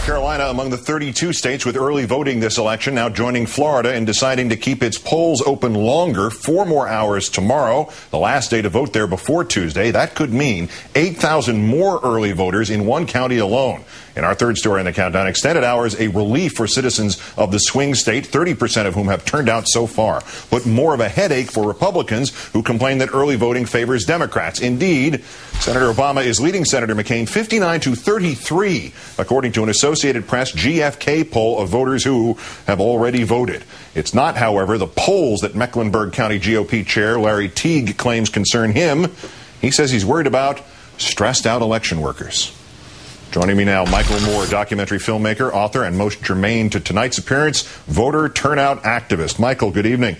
Carolina among the 32 states with early voting this election, now joining Florida in deciding to keep its polls open longer, 4 more hours tomorrow, the last day to vote there before Tuesday. That could mean 8,000 more early voters in one county alone. In our third story in the countdown, extended hours, a relief for citizens of the swing state, 30% of whom have turned out so far, but more of a headache for Republicans who complain that early voting favors Democrats. Indeed, Senator Obama is leading Senator McCain 59-33, according to an Associated Press GFK poll of voters who have already voted. It's not, however, the polls that Mecklenburg County GOP Chair Larry Teague claims concern him. He says he's worried about stressed-out election workers. Joining me now, Michael Moore, documentary filmmaker, author, and most germane to tonight's appearance, voter turnout activist. Michael, good evening.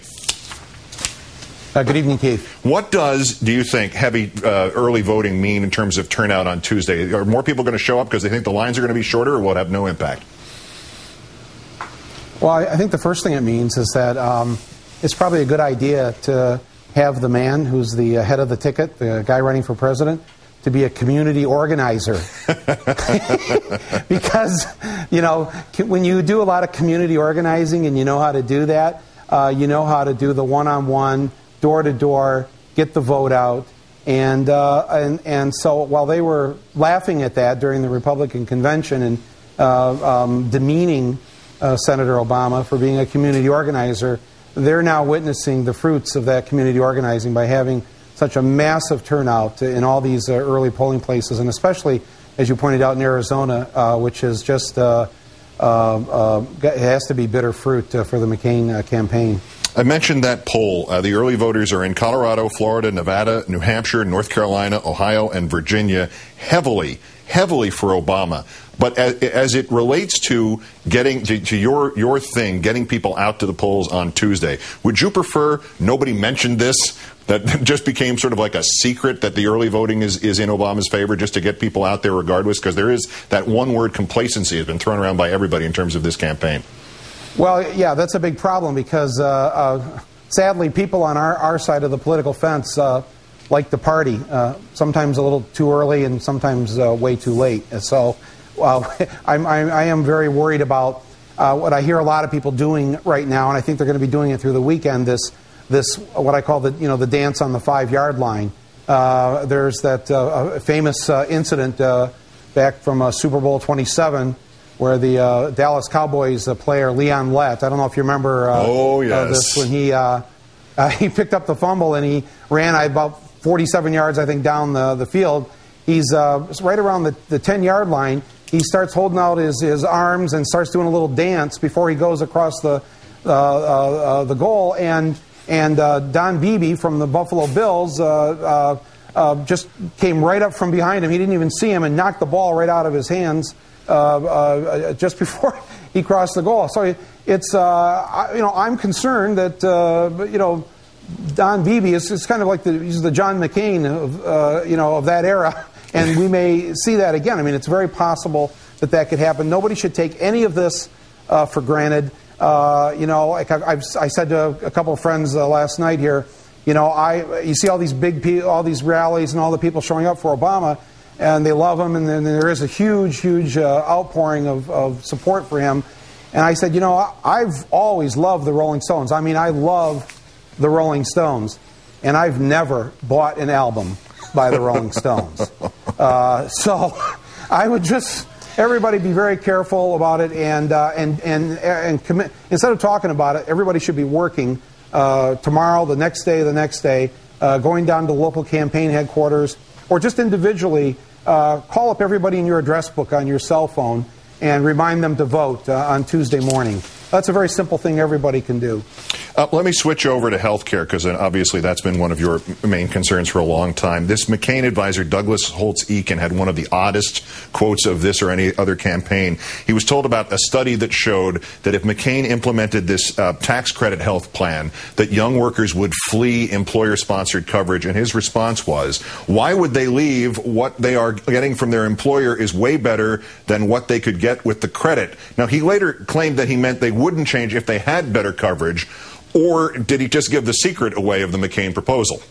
Good evening, Keith. What do you think, heavy early voting mean in terms of turnout on Tuesday? Are more people going to show up because they think the lines are going to be shorter, or will it have no impact? Well, I think the first thing it means is that it's probably a good idea to have the man who's the head of the ticket, the guy running for president, to be a community organizer. Because, you know, when you do a lot of community organizing and you know how to do that, you know how to do the one-on-one, door-to-door, get the vote out. And so while they were laughing at that during the Republican convention and demeaning Senator Obama for being a community organizer, they're now witnessing the fruits of that community organizing by having such a massive turnout in all these early polling places, and especially, as you pointed out, in Arizona, which is just it has to be bitter fruit for the McCain campaign. I mentioned that poll. The early voters are in Colorado, Florida, Nevada, New Hampshire, North Carolina, Ohio, and Virginia, heavily for Obama. But as it relates to getting to your thing, getting people out to the polls on Tuesday, would you prefer nobody mentioned this? That just became sort of like a secret that the early voting is in Obama's favor, just to get people out there regardless? Because there is that one word, complacency, has been thrown around by everybody in terms of this campaign. Well, yeah, that's a big problem because, sadly, people on our side of the political fence like the party, sometimes a little too early and sometimes way too late. And so I am very worried about what I hear a lot of people doing right now, and I think they're going to be doing it through the weekend, this what I call the dance on the 5-yard line. There's that famous incident back from Super Bowl 27 where the Dallas Cowboys player Leon Lett, I don't know if you remember this, when he picked up the fumble and he ran about 47 yards, I think, down the field. He's right around the 10-yard line. He starts holding out his arms and starts doing a little dance before he goes across the goal. And Don Beebe from the Buffalo Bills just came right up from behind him. He didn't even see him and knocked the ball right out of his hands just before he crossed the goal. So it's I'm concerned that Don Beebe is kind of like he's the John McCain of that era, and we may see that again. I mean, it's very possible that could happen. Nobody should take any of this for granted. Like I said to a couple of friends last night here, you see all these all these rallies and all the people showing up for Obama, and they love him, and then there is a huge outpouring of support for him. And I said, I've always loved the Rolling Stones. I mean, I love the Rolling Stones, and I've never bought an album by the Rolling Stones. So I would just everybody be very careful about it and commit. Instead of talking about it, everybody should be working tomorrow, the next day, going down to local campaign headquarters, or just individually call up everybody in your address book on your cell phone and remind them to vote on Tuesday morning. That's a very simple thing everybody can do. Let me switch over to health care, because obviously that's been one of your main concerns for a long time. This McCain advisor, Douglas Holtz-Eakin, had one of the oddest quotes of this or any other campaign. He was told about a study that showed that if McCain implemented this tax credit health plan, that young workers would flee employer-sponsored coverage. And his response was, why would they leave? What they are getting from their employer is way better than what they could get with the credit. Now, he later claimed that he meant they wouldn't change if they had better coverage. Or did he just give the secret away of the McCain proposal?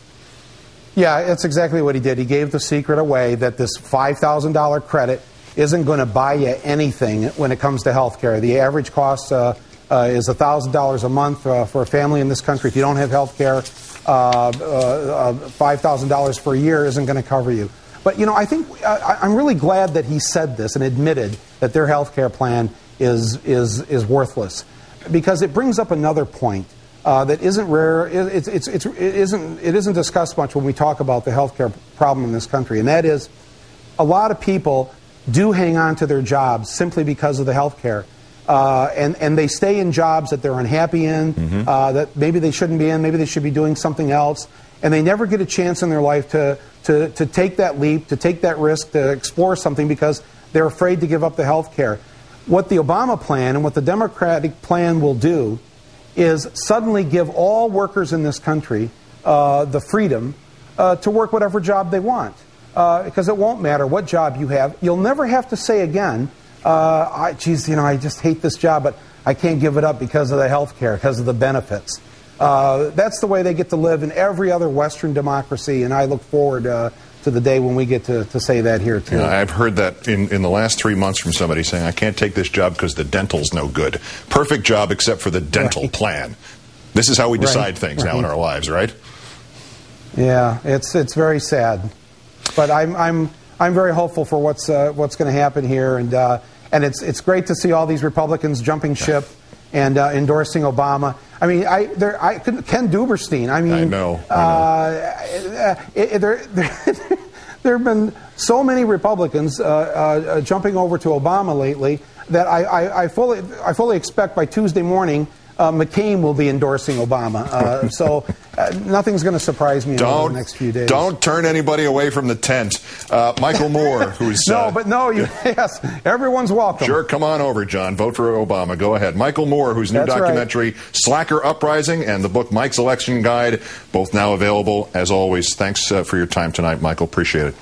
Yeah, that's exactly what he did. He gave the secret away that this $5,000 credit isn't going to buy you anything when it comes to health care. The average cost is $1,000 a month for a family in this country. If you don't have health care, $5,000 for a year isn't going to cover you. But, you know, I think I'm really glad that he said this and admitted that their health care plan is worthless, because it brings up another point that isn't rare. It isn't discussed much when we talk about the health care problem in this country, and that is a lot of people do hang on to their jobs simply because of the health care. And they stay in jobs that they're unhappy in, that maybe they shouldn't be in, maybe they should be doing something else, and they never get a chance in their life to take that leap, to take that risk, to explore something because they're afraid to give up the health care. What the Obama plan and what the Democratic plan will do is suddenly give all workers in this country the freedom to work whatever job they want, because it won't matter what job you have. You'll never have to say again, geez, you know, I just hate this job, but I can't give it up because of the health care, because of the benefits. That's the way they get to live in every other Western democracy, and I look forward to the day when we get to say that here, too. Yeah, I've heard that in the last 3 months from somebody saying, I can't take this job because the dental's no good. Perfect job except for the dental plan. This is how we decide things now in our lives, right? Yeah, it's very sad. But I'm very hopeful for what's going to happen here, and it's great to see all these Republicans jumping ship and endorsing Obama. I mean, Ken Duberstein. I mean, I know. There have been so many Republicans jumping over to Obama lately that I fully expect by Tuesday morning McCain will be endorsing Obama. So nothing's going to surprise me in the next few days. Don't turn anybody away from the tent. Michael Moore, who's... yes, everyone's welcome. Sure, come on over, John. Vote for Obama. Go ahead. Michael Moore, whose new documentary, Slacker Uprising, and the book Mike's Election Guide, both now available. As always, thanks for your time tonight, Michael. Appreciate it.